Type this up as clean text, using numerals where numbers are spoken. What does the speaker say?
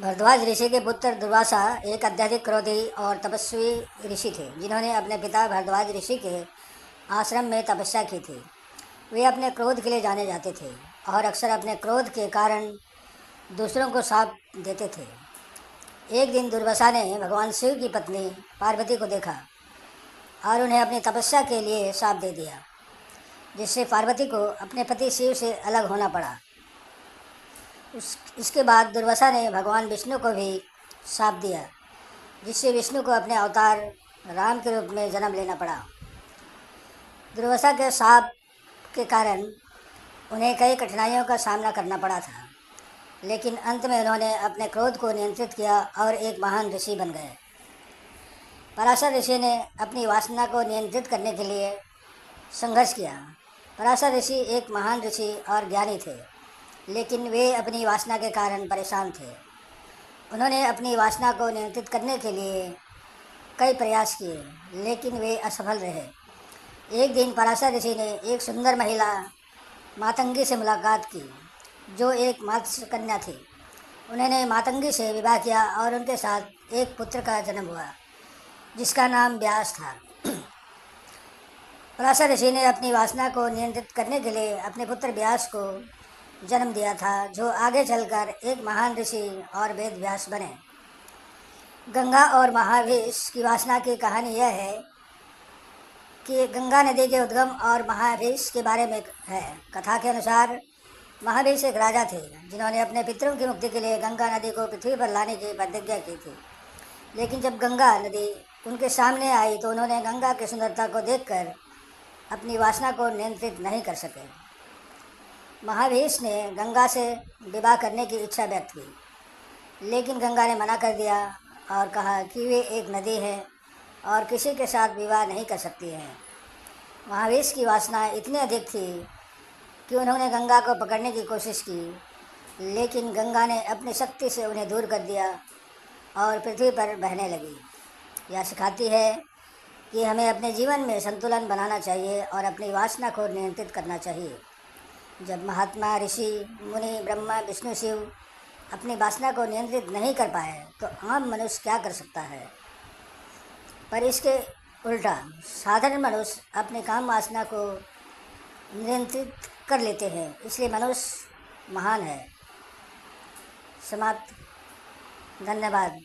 भरद्वाज ऋषि के पुत्र दुर्वासा एक अत्यधिक क्रोधी और तपस्वी ऋषि थे, जिन्होंने अपने पिता भरद्वाज ऋषि के आश्रम में तपस्या की थी। वे अपने क्रोध के लिए जाने जाते थे और अक्सर अपने क्रोध के कारण दूसरों को शाप देते थे। एक दिन दुर्वासा ने भगवान शिव की पत्नी पार्वती को देखा और उन्हें अपनी तपस्या के लिए शाप दे दिया, जिससे पार्वती को अपने पति शिव से अलग होना पड़ा। इसके बाद दुर्वासा ने भगवान विष्णु को भी शाप दिया, जिससे विष्णु को अपने अवतार राम के रूप में जन्म लेना पड़ा। दुर्वासा के शाप के कारण उन्हें कई कठिनाइयों का सामना करना पड़ा था, लेकिन अंत में उन्होंने अपने क्रोध को नियंत्रित किया और एक महान ऋषि बन गए। पराशर ऋषि ने अपनी वासना को नियंत्रित करने के लिए संघर्ष किया। पराशर ऋषि एक महान ऋषि और ज्ञानी थे, लेकिन वे अपनी वासना के कारण परेशान थे। उन्होंने अपनी वासना को नियंत्रित करने के लिए कई प्रयास किए, लेकिन वे असफल रहे। एक दिन पराशर ऋषि ने एक सुंदर महिला मातंगी से मुलाकात की, जो एक मत्स्य कन्या थी। उन्होंने मातंगी से विवाह किया और उनके साथ एक पुत्र का जन्म हुआ, जिसका नाम व्यास था। पराशर ऋषि ने अपनी वासना को नियंत्रित करने के लिए अपने पुत्र व्यास को जन्म दिया था, जो आगे चलकर एक महान ऋषि और वेद व्यास बने। गंगा और महावेश की वासना की कहानी यह है कि गंगा नदी के उद्गम और महावेश के बारे में है। कथा के अनुसार महावेश एक राजा थे, जिन्होंने अपने पितरों की मुक्ति के लिए गंगा नदी को पृथ्वी पर लाने की प्रतिज्ञा की थी। लेकिन जब गंगा नदी उनके सामने आई तो उन्होंने गंगा की सुंदरता को देखकर अपनी वासना को नियंत्रित नहीं कर सके। महावेश ने गंगा से विवाह करने की इच्छा व्यक्त की, लेकिन गंगा ने मना कर दिया और कहा कि वे एक नदी है और किसी के साथ विवाह नहीं कर सकती है। महावेश की वासना इतनी अधिक थी कि उन्होंने गंगा को पकड़ने की कोशिश की, लेकिन गंगा ने अपनी शक्ति से उन्हें दूर कर दिया और पृथ्वी पर बहने लगी। यह सिखाती है कि हमें अपने जीवन में संतुलन बनाना चाहिए और अपनी वासना को नियंत्रित करना चाहिए। जब महात्मा, ऋषि, मुनि, ब्रह्मा, विष्णु, शिव अपनी वासना को नियंत्रित नहीं कर पाए तो आम मनुष्य क्या कर सकता है। पर इसके उल्टा साधारण मनुष्य अपने काम वासना को नियंत्रित कर लेते हैं, इसलिए मनुष्य महान है। समाप्त। धन्यवाद।